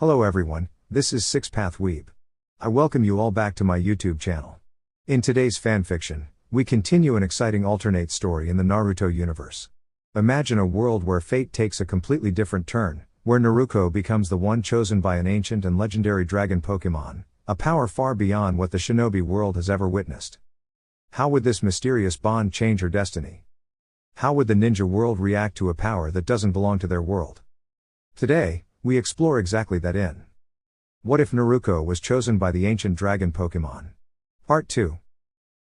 Hello everyone, this is Six-Path Weeb. I welcome you all back to my YouTube channel. In today's fanfiction, we continue an exciting alternate story in the Naruto universe. Imagine a world where fate takes a completely different turn, where Naruko becomes the one chosen by an ancient and legendary dragon Pokémon, a power far beyond what the shinobi world has ever witnessed. How would this mysterious bond change her destiny? How would the ninja world react to a power that doesn't belong to their world? Today, we explore exactly that in What If Naruko Was Chosen by the Ancient Dragon Pokémon? Part 2.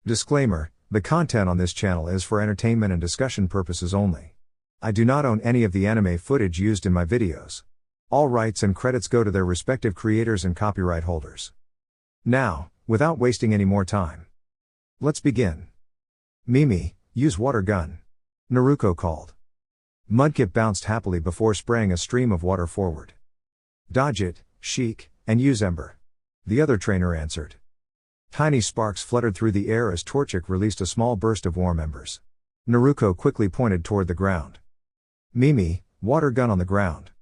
Disclaimer: the content on this channel is for entertainment and discussion purposes only. I do not own any of the anime footage used in my videos. All rights and credits go to their respective creators and copyright holders. Now, without wasting any more time, let's begin. Mimi, use water gun, Naruko called. Mudkip bounced happily before spraying a stream of water forward. Dodge it, Sheik, and use Ember, the other trainer answered. Tiny sparks fluttered through the air as Torchic released a small burst of warm embers. Naruko quickly pointed toward the ground. Mimi, water gun on the ground.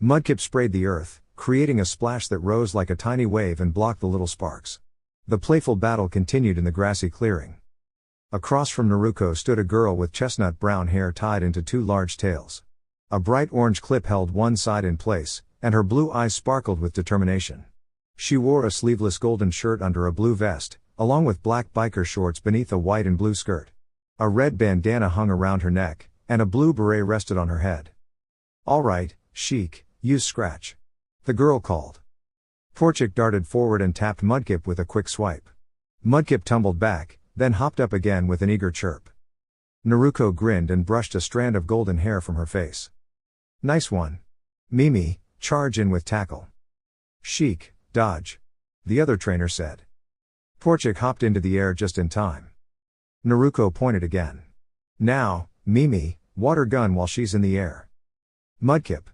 Mudkip sprayed the earth, creating a splash that rose like a tiny wave and blocked the little sparks. The playful battle continued in the grassy clearing. Across from Naruko stood a girl with chestnut brown hair tied into two large tails. A bright orange clip held one side in place, and her blue eyes sparkled with determination. She wore a sleeveless golden shirt under a blue vest, along with black biker shorts beneath a white and blue skirt. A red bandana hung around her neck, and a blue beret rested on her head. All right, Sheik, use Scratch, the girl called. Torchic darted forward and tapped Mudkip with a quick swipe. Mudkip tumbled back, then hopped up again with an eager chirp. Naruko grinned and brushed a strand of golden hair from her face. Nice one. Mimi, charge in with tackle. Sheik, dodge, the other trainer said. Torchic hopped into the air just in time. Naruko pointed again. Now, Mimi, water gun while she's in the air. Mudkip.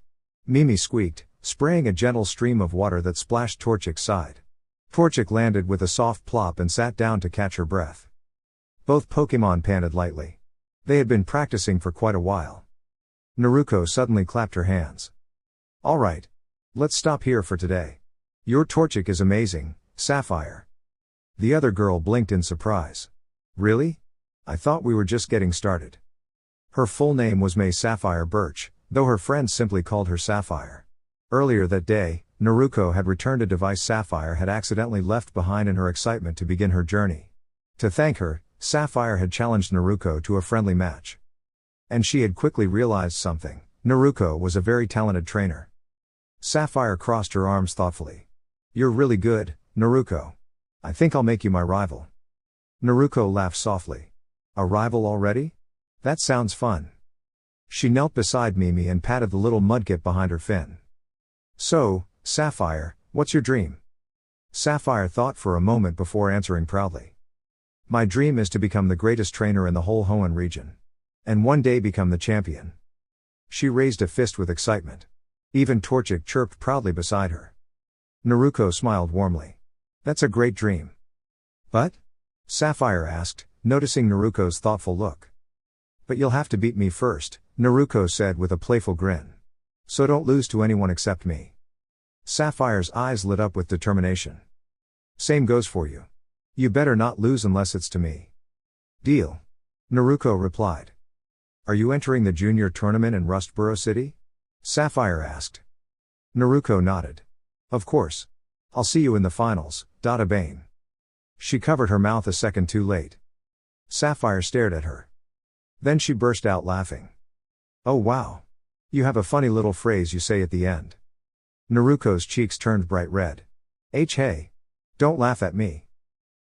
Mimi squeaked, spraying a gentle stream of water that splashed Torchic's side. Torchic landed with a soft plop and sat down to catch her breath. Both Pokémon panted lightly. They had been practicing for quite a while. Naruko suddenly clapped her hands. All right. Let's stop here for today. Your Torchic is amazing, Sapphire. The other girl blinked in surprise. Really? I thought we were just getting started. Her full name was May Sapphire Birch, though her friends simply called her Sapphire. Earlier that day, Naruko had returned a device Sapphire had accidentally left behind in her excitement to begin her journey. To thank her, Sapphire had challenged Naruko to a friendly match. And she had quickly realized something: Naruko was a very talented trainer. Sapphire crossed her arms thoughtfully. You're really good, Naruko. I think I'll make you my rival. Naruko laughed softly. A rival already? That sounds fun. She knelt beside Mimi and patted the little Mudkip behind her fin. So, Sapphire, what's your dream? Sapphire thought for a moment before answering proudly. My dream is to become the greatest trainer in the whole Hoenn region. And one day become the champion. She raised a fist with excitement. Even Torchic chirped proudly beside her. Naruko smiled warmly. That's a great dream. But? Sapphire asked, noticing Naruko's thoughtful look. But you'll have to beat me first, Naruko said with a playful grin. So don't lose to anyone except me. Sapphire's eyes lit up with determination. Same goes for you. You better not lose unless it's to me. Deal. Naruko replied. Are you entering the junior tournament in Rustboro City? Sapphire asked. Naruko nodded. Of course. I'll see you in the finals, Dada Bane. She covered her mouth a second too late. Sapphire stared at her. Then she burst out laughing. Oh wow. You have a funny little phrase you say at the end. Naruko's cheeks turned bright red. Hey. Don't laugh at me.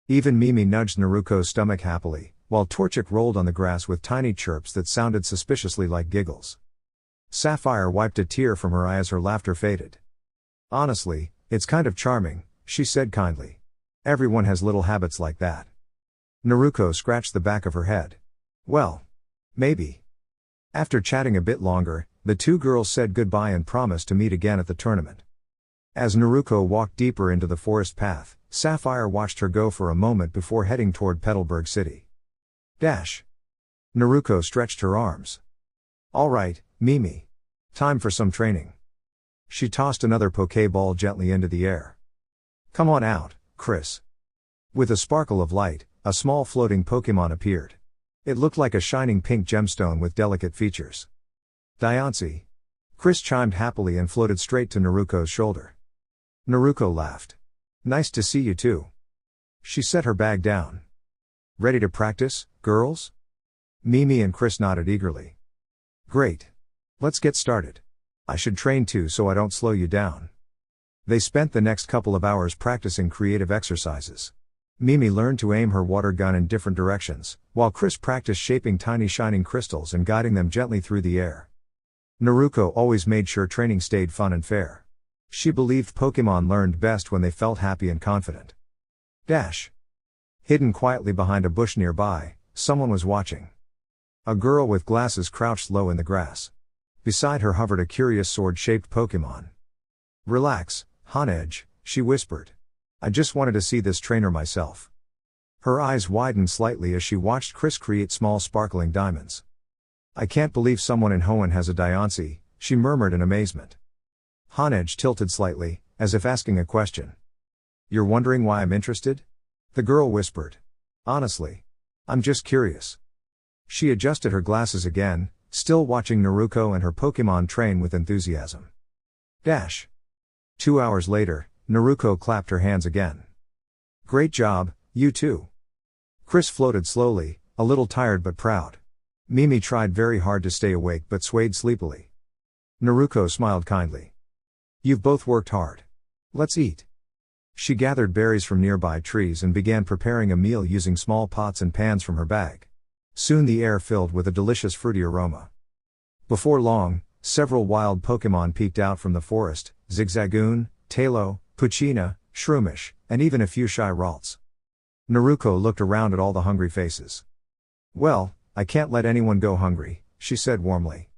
Even Mimi nudged Naruko's stomach happily, while Torchic rolled on the grass with tiny chirps that sounded suspiciously like giggles. Sapphire wiped a tear from her eye as her laughter faded. Honestly, it's kind of charming, she said kindly. Everyone has little habits like that. Naruko scratched the back of her head. Well, maybe. After chatting a bit longer, the two girls said goodbye and promised to meet again at the tournament. As Naruko walked deeper into the forest path, Sapphire watched her go for a moment before heading toward Petalburg City. Dash. Naruko stretched her arms. All right, Mimi. Time for some training. She tossed another Pokéball gently into the air. Come on out, Chris. With a sparkle of light, a small floating Pokémon appeared. It looked like a shining pink gemstone with delicate features. Diancie. Chris chimed happily and floated straight to Naruko's shoulder. Naruko laughed. Nice to see you too. She set her bag down. Ready to practice, girls? Mimi and Chris nodded eagerly. Great. Let's get started. I should train too so I don't slow you down. They spent the next couple of hours practicing creative exercises. Mimi learned to aim her water gun in different directions, while Chris practiced shaping tiny shining crystals and guiding them gently through the air. Naruko always made sure training stayed fun and fair. She believed Pokémon learned best when they felt happy and confident. Dash. Hidden quietly behind a bush nearby, someone was watching. A girl with glasses crouched low in the grass. Beside her hovered a curious sword-shaped Pokémon. Relax, Honedge, she whispered. I just wanted to see this trainer myself. Her eyes widened slightly as she watched Chris create small sparkling diamonds. I can't believe someone in Hoenn has a Diancie, she murmured in amazement. Honedge tilted slightly, as if asking a question. You're wondering why I'm interested? The girl whispered. Honestly. I'm just curious. She adjusted her glasses again, still watching Naruko and her Pokémon train with enthusiasm. Dash. 2 hours later, Naruko clapped her hands again. Great job, you too. Chris floated slowly, a little tired but proud. Mimi tried very hard to stay awake but swayed sleepily. Naruko smiled kindly. You've both worked hard. Let's eat. She gathered berries from nearby trees and began preparing a meal using small pots and pans from her bag. Soon the air filled with a delicious fruity aroma. Before long, several wild Pokémon peeked out from the forest, Zigzagoon, Tailo, Puccina, Shroomish, and even a few shy Ralts. Naruko looked around at all the hungry faces. Well, I can't let anyone go hungry, she said warmly.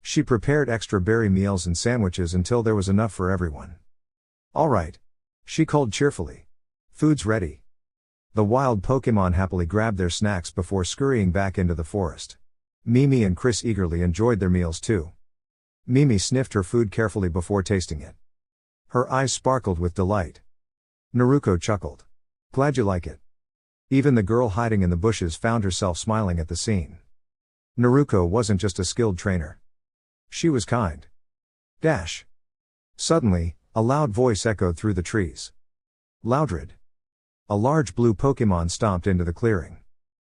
She prepared extra berry meals and sandwiches until there was enough for everyone. All right. She called cheerfully. Food's ready. The wild Pokémon happily grabbed their snacks before scurrying back into the forest. Mimi and Chris eagerly enjoyed their meals too. Mimi sniffed her food carefully before tasting it. Her eyes sparkled with delight. Naruko chuckled. Glad you like it. Even the girl hiding in the bushes found herself smiling at the scene. Naruko wasn't just a skilled trainer. She was kind. Dash. Suddenly, a loud voice echoed through the trees. Loudred. A large blue Pokémon stomped into the clearing.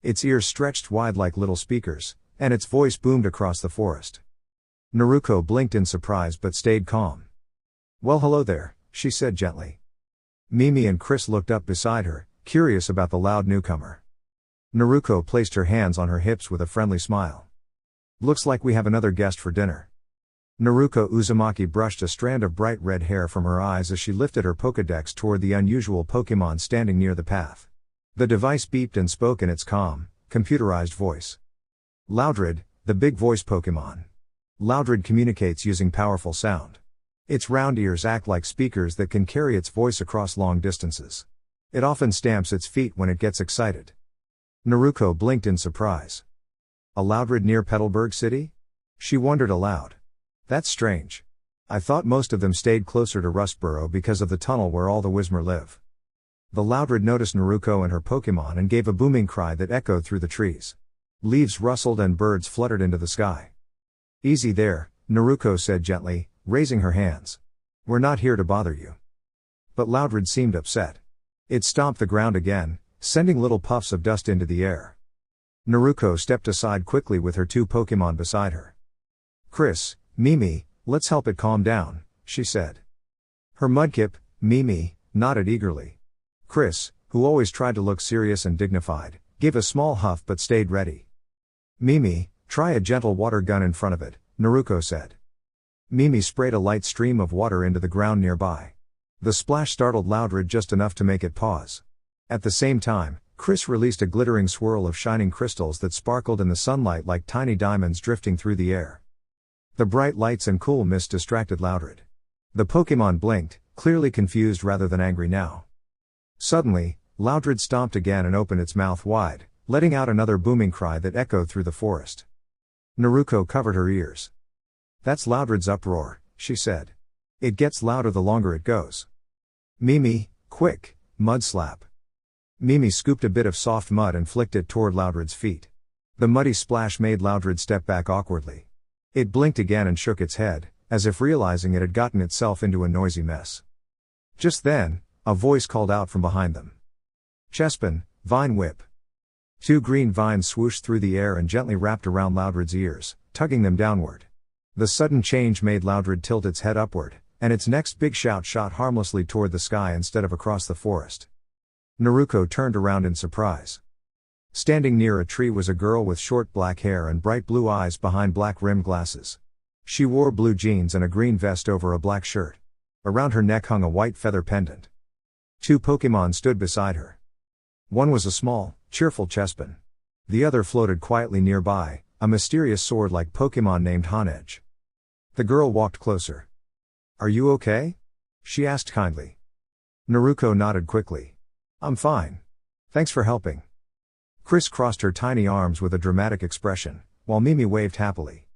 Its ears stretched wide like little speakers, and its voice boomed across the forest. Naruko blinked in surprise but stayed calm. Well, hello there, she said gently. Mimi and Chris looked up beside her, curious about the loud newcomer. Naruko placed her hands on her hips with a friendly smile. Looks like we have another guest for dinner. Naruko Uzumaki brushed a strand of bright red hair from her eyes as she lifted her Pokédex toward the unusual Pokémon standing near the path. The device beeped and spoke in its calm, computerized voice. Loudred, the big voice Pokémon. Loudred communicates using powerful sound. Its round ears act like speakers that can carry its voice across long distances. It often stamps its feet when it gets excited. Naruko blinked in surprise. A Loudred near Petalburg City? She wondered aloud. That's strange. I thought most of them stayed closer to Rustboro because of the tunnel where all the Whismur live. The Loudred noticed Naruko and her Pokémon and gave a booming cry that echoed through the trees. Leaves rustled and birds fluttered into the sky. Easy there, Naruko said gently, raising her hands. We're not here to bother you. But Loudred seemed upset. It stomped the ground again, sending little puffs of dust into the air. Naruko stepped aside quickly with her two Pokémon beside her. Chris, Mimi, let's help it calm down, she said. Her Mudkip, Mimi, nodded eagerly. Chris, who always tried to look serious and dignified, gave a small huff but stayed ready. Mimi, try a gentle water gun in front of it, Naruko said. Mimi sprayed a light stream of water into the ground nearby. The splash startled Loudred just enough to make it pause. At the same time, Chris released a glittering swirl of shining crystals that sparkled in the sunlight like tiny diamonds drifting through the air. The bright lights and cool mist distracted Loudred. The Pokémon blinked, clearly confused rather than angry now. Suddenly, Loudred stomped again and opened its mouth wide, letting out another booming cry that echoed through the forest. Naruko covered her ears. That's Loudred's uproar, she said. It gets louder the longer it goes. Mimi, quick, mud slap. Mimi scooped a bit of soft mud and flicked it toward Loudred's feet. The muddy splash made Loudred step back awkwardly. It blinked again and shook its head, as if realizing it had gotten itself into a noisy mess. Just then, a voice called out from behind them. Chespin, vine whip. 2 green vines swooshed through the air and gently wrapped around Loudred's ears, tugging them downward. The sudden change made Loudred tilt its head upward, and its next big shout shot harmlessly toward the sky instead of across the forest. Naruko turned around in surprise. Standing near a tree was a girl with short black hair and bright blue eyes behind black-rimmed glasses. She wore blue jeans and a green vest over a black shirt. Around her neck hung a white feather pendant. 2 Pokémon stood beside her. One was a small, cheerful Chespin. The other floated quietly nearby, a mysterious sword-like Pokémon named Honedge. The girl walked closer. "Are you okay?" she asked kindly. Naruko nodded quickly. "I'm fine. Thanks for helping." Chris crossed her tiny arms with a dramatic expression, while Mimi waved happily.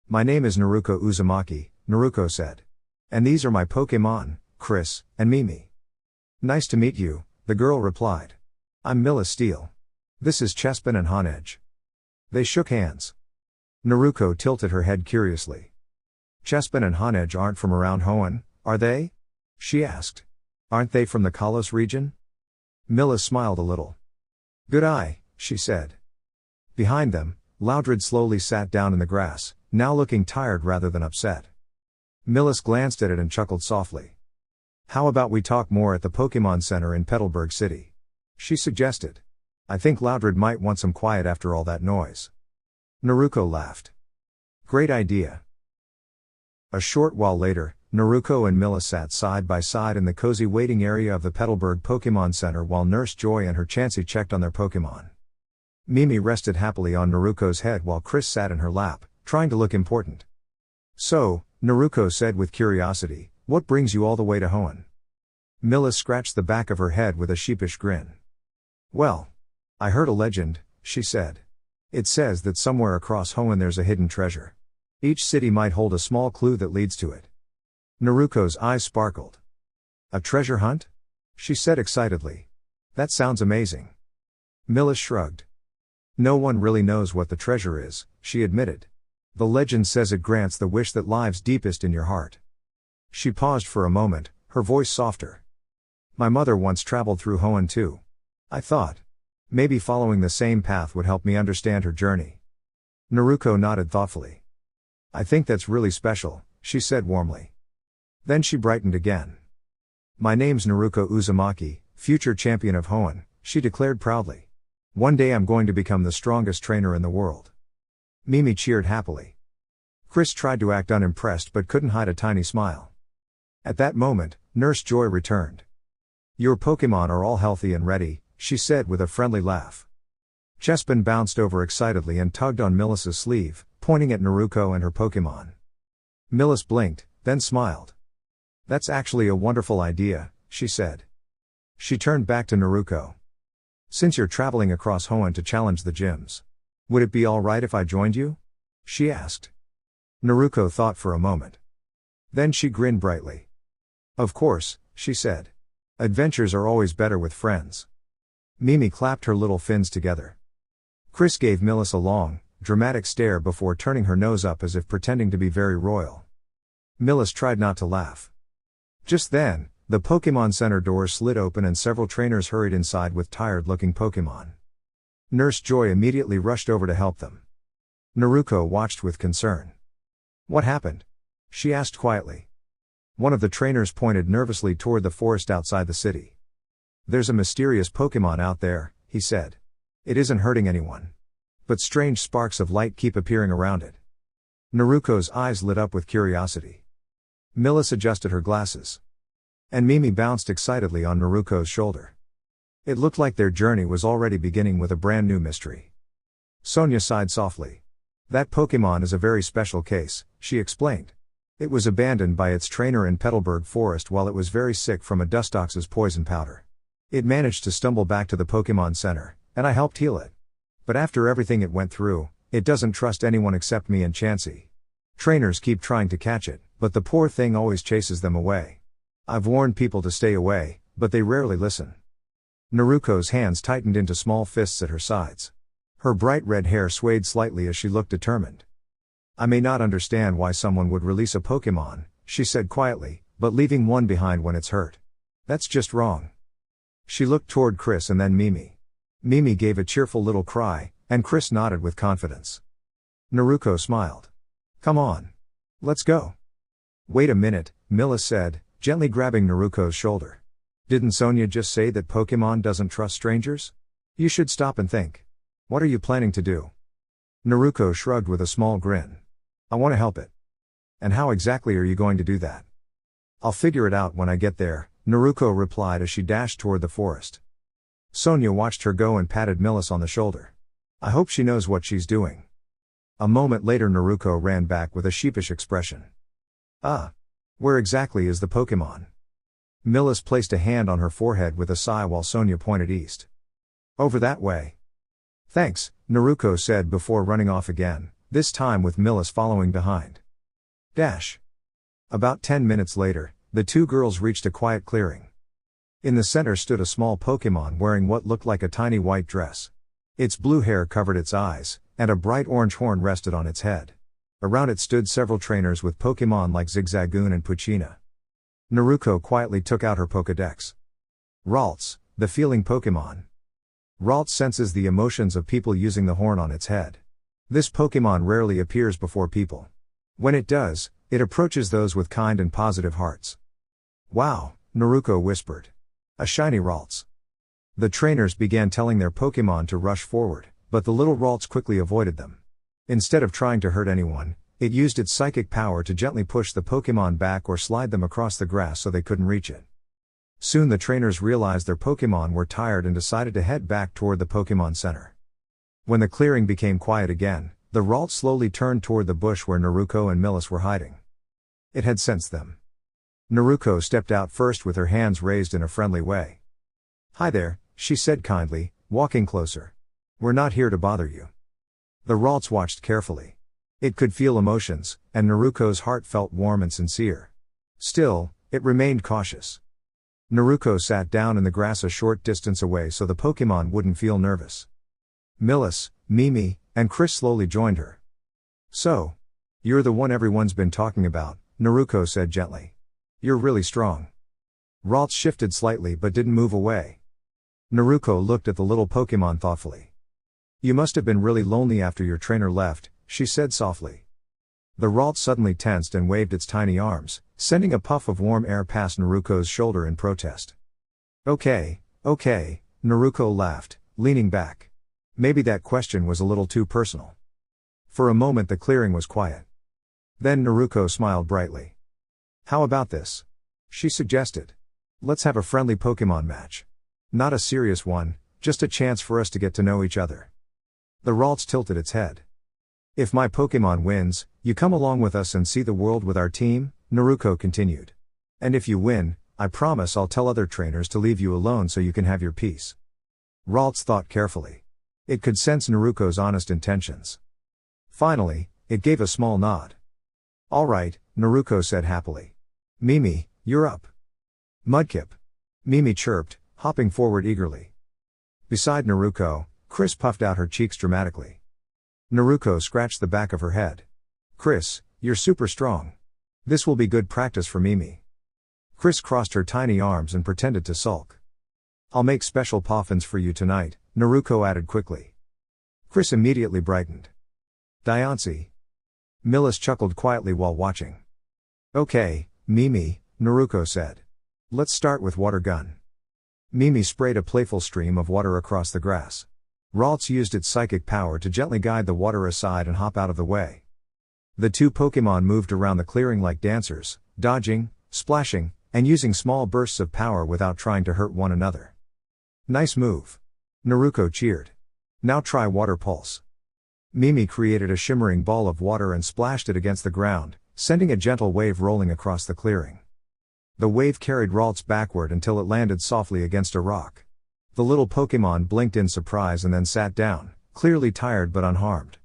"My name is Naruko Uzumaki," Naruko said. "And these are my Pokémon, Chris and Mimi." "Nice to meet you," the girl replied. "I'm Mila Steele. This is Chespin and Honedge." They shook hands. Naruko tilted her head curiously. "Chespin and Honedge aren't from around Hoenn, are they?" she asked. "Aren't they from the Kalos region?" Mila smiled a little. "Good eye," she said. Behind them, Loudred slowly sat down in the grass, now looking tired rather than upset. Millis glanced at it and chuckled softly. "How about we talk more at the Pokémon Center in Petalburg City?" she suggested. "I think Loudred might want some quiet after all that noise." Naruko laughed. "Great idea." A short while later, Naruko and Mila sat side by side in the cozy waiting area of the Petalburg Pokémon Center while Nurse Joy and her Chansey checked on their Pokémon. Mimi rested happily on Naruko's head while Chris sat in her lap, trying to look important. "So," Naruko said with curiosity, "what brings you all the way to Hoenn?" Mila scratched the back of her head with a sheepish grin. "Well, I heard a legend," she said. "It says that somewhere across Hoenn there's a hidden treasure. Each city might hold a small clue that leads to it." Naruko's eyes sparkled. "A treasure hunt?" she said excitedly. "That sounds amazing." Mila shrugged. "No one really knows what the treasure is," she admitted. "The legend says it grants the wish that lies deepest in your heart." She paused for a moment, her voice softer. "My mother once traveled through Hoenn too. I thought, maybe following the same path would help me understand her journey." Naruko nodded thoughtfully. "I think that's really special," she said warmly. Then she brightened again. "My name's Naruko Uzumaki, future champion of Hoenn," she declared proudly. "One day I'm going to become the strongest trainer in the world." Mimi cheered happily. Chris tried to act unimpressed but couldn't hide a tiny smile. At that moment, Nurse Joy returned. "Your Pokémon are all healthy and ready," she said with a friendly laugh. Chespin bounced over excitedly and tugged on Millis's sleeve, pointing at Naruko and her Pokémon. Millis blinked, then smiled. "That's actually a wonderful idea," she said. She turned back to Naruko. "Since you're traveling across Hoenn to challenge the gyms, would it be alright if I joined you?" she asked. Naruko thought for a moment. Then she grinned brightly. "Of course," she said. "Adventures are always better with friends." Mimi clapped her little fins together. Chris gave Millis a long, dramatic stare before turning her nose up as if pretending to be very royal. Millis tried not to laugh. Just then, the Pokémon Center doors slid open and several trainers hurried inside with tired-looking Pokémon. Nurse Joy immediately rushed over to help them. Naruko watched with concern. "What happened?" she asked quietly. One of the trainers pointed nervously toward the forest outside the city. "There's a mysterious Pokémon out there," he said. "It isn't hurting anyone. But strange sparks of light keep appearing around it." Naruko's eyes lit up with curiosity. Millis adjusted her glasses. And Mimi bounced excitedly on Naruko's shoulder. It looked like their journey was already beginning with a brand new mystery. Sonia sighed softly. "That Pokémon is a very special case," she explained. "It was abandoned by its trainer in Petalburg Forest while it was very sick from a Dustox's poison powder. It managed to stumble back to the Pokémon Center, and I helped heal it. But after everything it went through, it doesn't trust anyone except me and Chansey. Trainers keep trying to catch it, but the poor thing always chases them away. I've warned people to stay away, but they rarely listen. Naruko's hands tightened into small fists at her sides. Her bright red hair swayed slightly as she looked determined. I may not understand why someone would release a Pokémon, she said quietly, but leaving one behind when it's hurt. That's just wrong. She looked toward Chris and then Mimi. Mimi gave a cheerful little cry, and Chris nodded with confidence. Naruko smiled. Come on. Let's go. Wait a minute, Millis said, gently grabbing Naruko's shoulder. Didn't Sonia just say that Pokémon doesn't trust strangers? You should stop and think. What are you planning to do? Naruko shrugged with a small grin. I want to help it. And how exactly are you going to do that? I'll figure it out when I get there, Naruko replied as she dashed toward the forest. Sonia watched her go and patted Millis on the shoulder. I hope she knows what she's doing. A moment later Naruko ran back with a sheepish expression. Where exactly is the Pokémon? Millis placed a hand on her forehead with a sigh while Sonia pointed east. Over that way. Thanks, Naruko said before running off again, this time with Millis following behind. About 10 minutes later, the two girls reached a quiet clearing. In the center stood a small Pokémon wearing what looked like a tiny white dress. Its blue hair covered its eyes, and a bright orange horn rested on its head. Around it stood several trainers with Pokémon like Zigzagoon and Puccina. Naruko quietly took out her Pokédex. Ralts, the feeling Pokémon. Ralts senses the emotions of people using the horn on its head. This Pokémon rarely appears before people. When it does, it approaches those with kind and positive hearts. Wow, Naruko whispered. A shiny Ralts. The trainers began telling their Pokémon to rush forward, but the little Ralts quickly avoided them. Instead of trying to hurt anyone, it used its psychic power to gently push the Pokémon back or slide them across the grass so they couldn't reach it. Soon the trainers realized their Pokémon were tired and decided to head back toward the Pokémon Center. When the clearing became quiet again, the Ralts slowly turned toward the bush where Naruko and Millis were hiding. It had sensed them. Naruko stepped out first with her hands raised in a friendly way. Hi there, she said kindly, walking closer. We're not here to bother you. The Ralts watched carefully. It could feel emotions, and Naruko's heart felt warm and sincere. Still, it remained cautious. Naruko sat down in the grass a short distance away so the Pokémon wouldn't feel nervous. Millis, Mimi, and Chris slowly joined her. So, you're the one everyone's been talking about, Naruko said gently. You're really strong. Ralts shifted slightly but didn't move away. Naruko looked at the little Pokémon thoughtfully. You must have been really lonely after your trainer left, she said softly. The Ralts suddenly tensed and waved its tiny arms, sending a puff of warm air past Naruko's shoulder in protest. Okay, Naruko laughed, leaning back. Maybe that question was a little too personal. For a moment the clearing was quiet. Then Naruko smiled brightly. How about this? She suggested. Let's have a friendly Pokémon match. Not a serious one, just a chance for us to get to know each other. The Ralts tilted its head. If my Pokémon wins, you come along with us and see the world with our team, Naruko continued. And if you win, I promise I'll tell other trainers to leave you alone so you can have your peace. Ralts thought carefully. It could sense Naruko's honest intentions. Finally, it gave a small nod. All right, Naruko said happily. Mimi, you're up. Mudkip. Mimi chirped, hopping forward eagerly. Beside Naruko, Chris puffed out her cheeks dramatically. Naruko scratched the back of her head. Chris, you're super strong. This will be good practice for Mimi. Chris crossed her tiny arms and pretended to sulk. I'll make special poffins for you tonight, Naruko added quickly. Chris immediately brightened. Diancie. Millis chuckled quietly while watching. Okay, Mimi, Naruko said. Let's start with water gun. Mimi sprayed a playful stream of water across the grass. Ralts used its psychic power to gently guide the water aside and hop out of the way. The two Pokémon moved around the clearing like dancers, dodging, splashing, and using small bursts of power without trying to hurt one another. Nice move. Naruko cheered. Now try water pulse. Mimi created a shimmering ball of water and splashed it against the ground, sending a gentle wave rolling across the clearing. The wave carried Ralts backward until it landed softly against a rock. The little Pokémon blinked in surprise and then sat down, clearly tired but unharmed.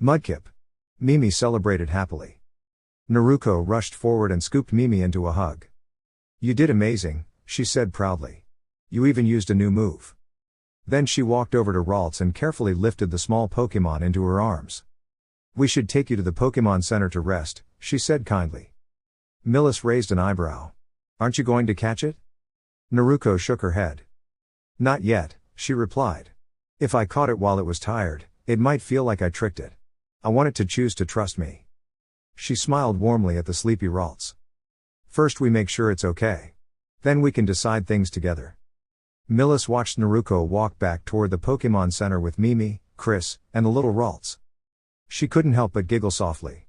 Mudkip. Mimi celebrated happily. Naruko rushed forward and scooped Mimi into a hug. "You did amazing," she said proudly. "You even used a new move." Then she walked over to Ralts and carefully lifted the small Pokémon into her arms. "We should take you to the Pokémon Center to rest," she said kindly. Millis raised an eyebrow. "Aren't you going to catch it?" Naruko shook her head. "Not yet," she replied. "If I caught it while it was tired, it might feel like I tricked it. I want it to choose to trust me." She smiled warmly at the sleepy Ralts. "First we make sure it's okay. Then we can decide things together." Millis watched Naruko walk back toward the Pokémon Center with Mimi, Chris, and the little Ralts. She couldn't help but giggle softly.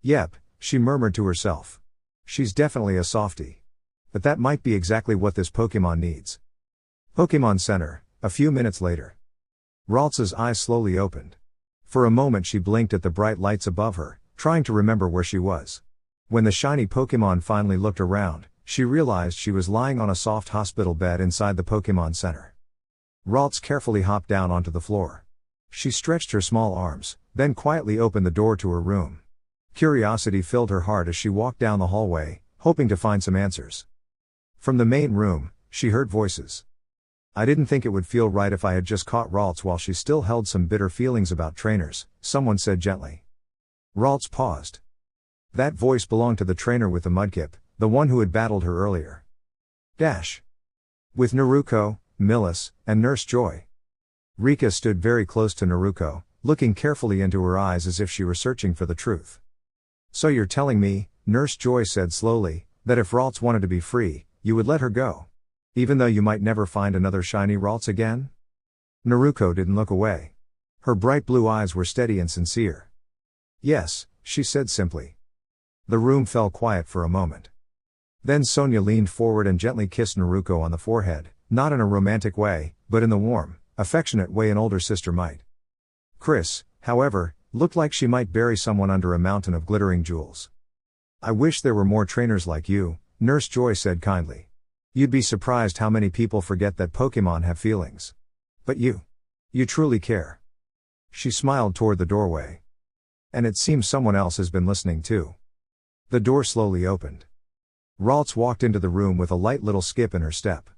"Yep," she murmured to herself. "She's definitely a softie. But that might be exactly what this Pokémon needs." Pokémon Center, a few minutes later. Ralts' eyes slowly opened. For a moment she blinked at the bright lights above her, trying to remember where she was. When the shiny Pokémon finally looked around, she realized she was lying on a soft hospital bed inside the Pokémon Center. Ralts carefully hopped down onto the floor. She stretched her small arms, then quietly opened the door to her room. Curiosity filled her heart as she walked down the hallway, hoping to find some answers. From the main room, she heard voices. "I didn't think it would feel right if I had just caught Ralts while she still held some bitter feelings about trainers," someone said gently. Ralts paused. That voice belonged to the trainer with the mudkip, the one who had battled her earlier. With Naruko, Millis, and Nurse Joy. Rika stood very close to Naruko, looking carefully into her eyes as if she were searching for the truth. "So you're telling me," Nurse Joy said slowly, "that if Ralts wanted to be free, you would let her go? Even though you might never find another shiny Ralts again?" Naruko didn't look away. Her bright blue eyes were steady and sincere. "Yes," she said simply. The room fell quiet for a moment. Then Sonia leaned forward and gently kissed Naruko on the forehead, not in a romantic way, but in the warm, affectionate way an older sister might. Chris, however, looked like she might bury someone under a mountain of glittering jewels. "I wish there were more trainers like you," Nurse Joy said kindly. "You'd be surprised how many people forget that Pokémon have feelings. But you truly care." She smiled toward the doorway. "And it seems someone else has been listening too." The door slowly opened. Ralts walked into the room with a light little skip in her step.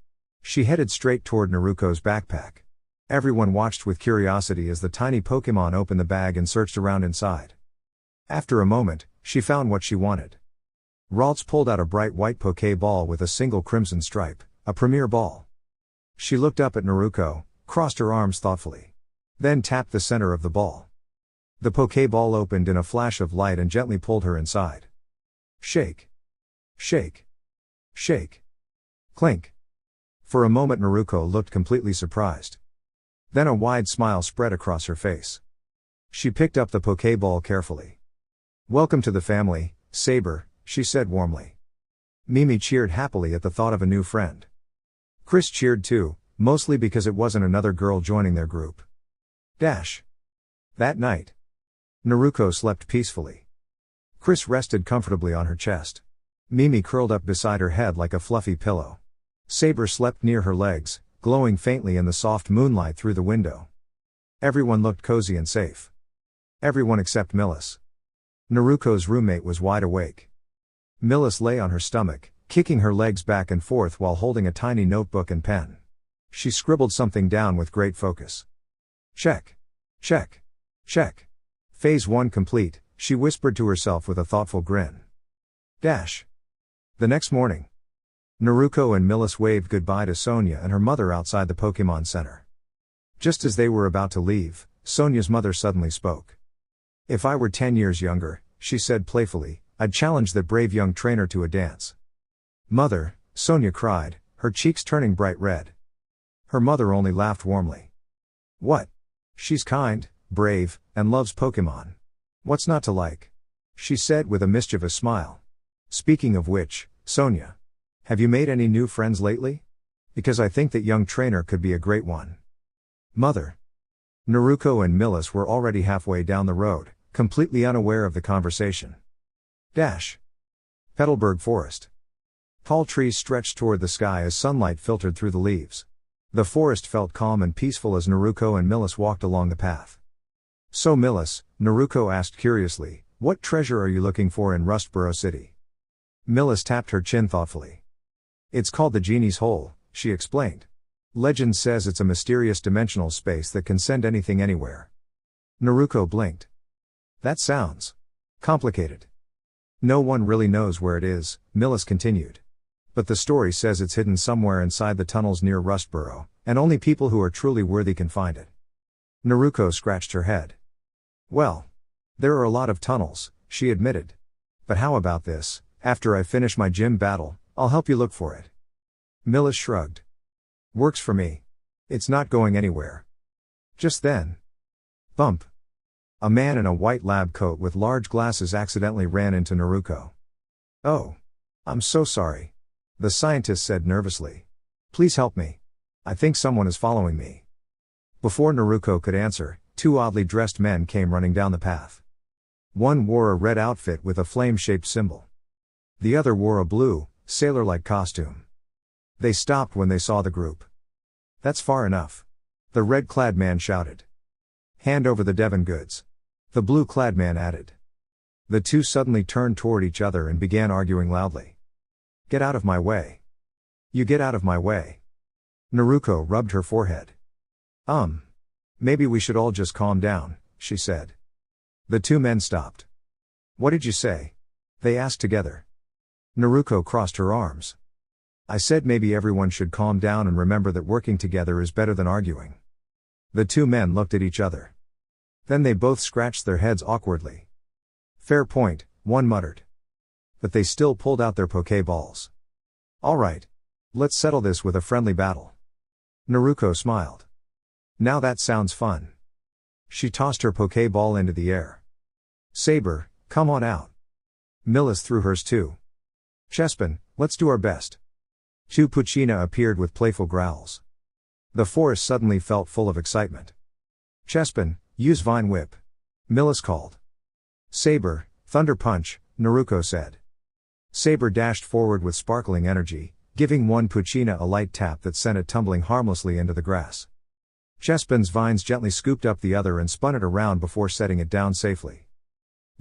She headed straight toward Naruko's backpack. Everyone watched with curiosity as the tiny Pokémon opened the bag and searched around inside. After a moment, she found what she wanted. Ralts pulled out a bright white Pokéball with a single crimson stripe, a premier ball. She looked up at Naruko, crossed her arms thoughtfully. Then tapped the center of the ball. The Pokéball opened in a flash of light and gently pulled her inside. Shake. Shake. Shake. Clink. For a moment Naruko looked completely surprised. Then a wide smile spread across her face. She picked up the Pokéball carefully. "Welcome to the family, Saber," she said warmly. Mimi cheered happily at the thought of a new friend. Chris cheered too, mostly because it wasn't another girl joining their group. That night, Naruko slept peacefully. Chris rested comfortably on her chest. Mimi curled up beside her head like a fluffy pillow. Saber slept near her legs, glowing faintly in the soft moonlight through the window. Everyone looked cozy and safe. Everyone except Millis. Naruko's roommate was wide awake. Millis lay on her stomach, kicking her legs back and forth while holding a tiny notebook and pen. She scribbled something down with great focus. Check. Check. Check. Phase 1 complete, she whispered to herself with a thoughtful grin. The next morning, Naruko and Millis waved goodbye to Sonia and her mother outside the Pokémon Center. Just as they were about to leave, Sonia's mother suddenly spoke. "If I were 10 years younger," she said playfully, "I'd challenge that brave young trainer to a dance." "Mother," Sonia cried, her cheeks turning bright red. Her mother only laughed warmly. "What? She's kind, brave, and loves Pokémon. What's not to like?" she said with a mischievous smile. "Speaking of which, Sonia, have you made any new friends lately? Because I think that young trainer could be a great one." "Mother." Naruko and Millis were already halfway down the road, completely unaware of the conversation. Petalburg Forest. Tall trees stretched toward the sky as sunlight filtered through the leaves. The forest felt calm and peaceful as Naruko and Millis walked along the path. "So Millis," Naruko asked curiously, What treasure are you looking for in Rustboro City? Millis tapped her chin thoughtfully. It's called the Genie's Hole, she explained. Legend says it's a mysterious dimensional space that can send anything anywhere. Naruko blinked. That sounds complicated. No one really knows where it is, Millis continued. But the story says it's hidden somewhere inside the tunnels near Rustboro, and only people who are truly worthy can find it. Naruko scratched her head. Well, there are a lot of tunnels, she admitted. But how about this, after I finish my gym battle, I'll help you look for it. Millis shrugged. Works for me. It's not going anywhere. Just then. Bump. A man in a white lab coat with large glasses accidentally ran into Naruko. Oh. I'm so sorry. The scientist said nervously. Please help me. I think someone is following me. Before Naruko could answer, two oddly dressed men came running down the path. One wore a red outfit with a flame-shaped symbol. The other wore a blue, sailor-like costume. They stopped when they saw the group. That's far enough. The red-clad man shouted. Hand over the Devon goods. The blue-clad man added. The two suddenly turned toward each other and began arguing loudly. Get out of my way. You get out of my way. Naruko rubbed her forehead. Maybe we should all just calm down, she said. The two men stopped. What did you say? They asked together. Naruko crossed her arms. I said maybe everyone should calm down and remember that working together is better than arguing. The two men looked at each other. Then they both scratched their heads awkwardly. Fair point, one muttered. But they still pulled out their Pokéballs. All right. Let's settle this with a friendly battle. Naruko smiled. Now that sounds fun. She tossed her Pokéball into the air. Saber, come on out. Millis threw hers too. Chespin, let's do our best. Two Puccina appeared with playful growls. The forest suddenly felt full of excitement. Chespin, use Vine Whip. Millis called. Saber, Thunder Punch, Naruko said. Saber dashed forward with sparkling energy, giving one Puccina a light tap that sent it tumbling harmlessly into the grass. Chespin's vines gently scooped up the other and spun it around before setting it down safely.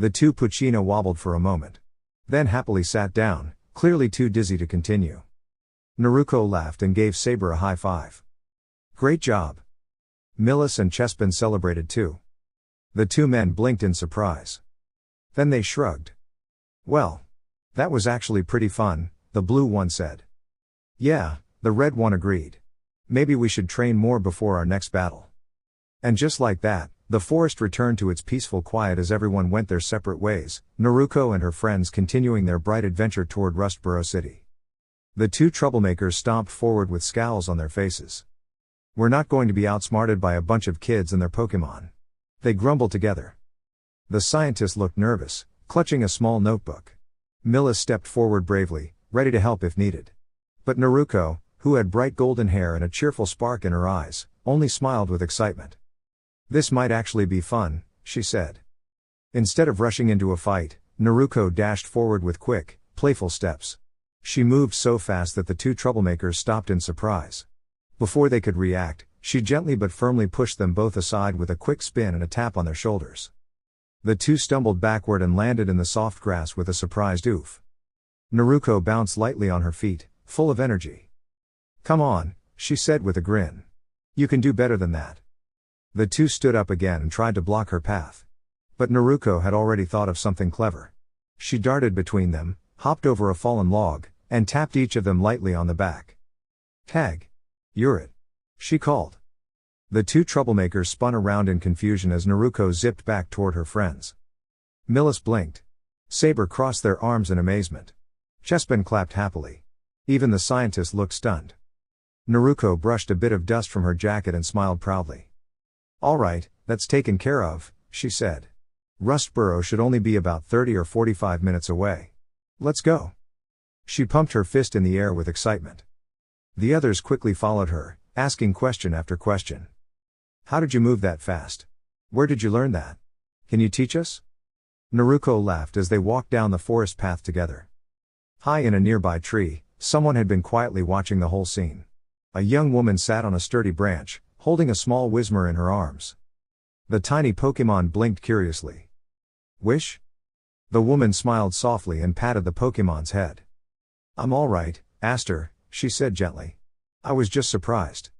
The two Puccina wobbled for a moment. Then happily sat down, clearly too dizzy to continue. Naruko laughed and gave Saber a high five. Great job. Millis and Chespin celebrated too. The two men blinked in surprise. Then they shrugged. Well. That was actually pretty fun, the blue one said. Yeah, the red one agreed. Maybe we should train more before our next battle. And just like that, the forest returned to its peaceful quiet as everyone went their separate ways, Naruko and her friends continuing their bright adventure toward Rustboro City. The two troublemakers stomped forward with scowls on their faces. We're not going to be outsmarted by a bunch of kids and their Pokémon. They grumbled together. The scientist looked nervous, clutching a small notebook. Millis stepped forward bravely, ready to help if needed. But Naruko, who had bright golden hair and a cheerful spark in her eyes, only smiled with excitement. This might actually be fun, she said. Instead of rushing into a fight, Naruko dashed forward with quick, playful steps. She moved so fast that the two troublemakers stopped in surprise. Before they could react, she gently but firmly pushed them both aside with a quick spin and a tap on their shoulders. The two stumbled backward and landed in the soft grass with a surprised oof. Naruko bounced lightly on her feet, full of energy. Come on, she said with a grin. You can do better than that. The two stood up again and tried to block her path. But Naruko had already thought of something clever. She darted between them, hopped over a fallen log, and tapped each of them lightly on the back. Tag. You're it. She called. The two troublemakers spun around in confusion as Naruko zipped back toward her friends. Millis blinked. Saber crossed their arms in amazement. Chespin clapped happily. Even the scientist looked stunned. Naruko brushed a bit of dust from her jacket and smiled proudly. All right, that's taken care of, she said. Rustboro should only be about 30 or 45 minutes away. Let's go. She pumped her fist in the air with excitement. The others quickly followed her, asking question after question. How did you move that fast? Where did you learn that? Can you teach us? Naruko laughed as they walked down the forest path together. High in a nearby tree, someone had been quietly watching the whole scene. A young woman sat on a sturdy branch, holding a small Whismur in her arms. The tiny Pokémon blinked curiously. Wish? The woman smiled softly and patted the Pokémon's head. I'm alright, Aster, she said gently. I was just surprised.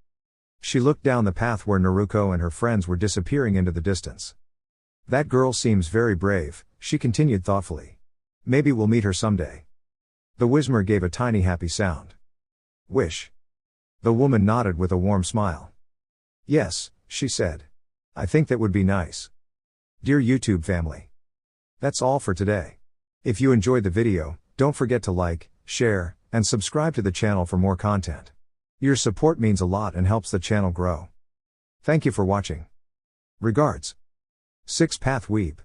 She looked down the path where Naruko and her friends were disappearing into the distance. That girl seems very brave, she continued thoughtfully. Maybe we'll meet her someday. The Whismur gave a tiny happy sound. Wish. The woman nodded with a warm smile. Yes, she said. I think that would be nice. Dear YouTube family. That's all for today. If you enjoyed the video, don't forget to like, share, and subscribe to the channel for more content. Your support means a lot and helps the channel grow. Thank you for watching. Regards. 6 Path Weeb.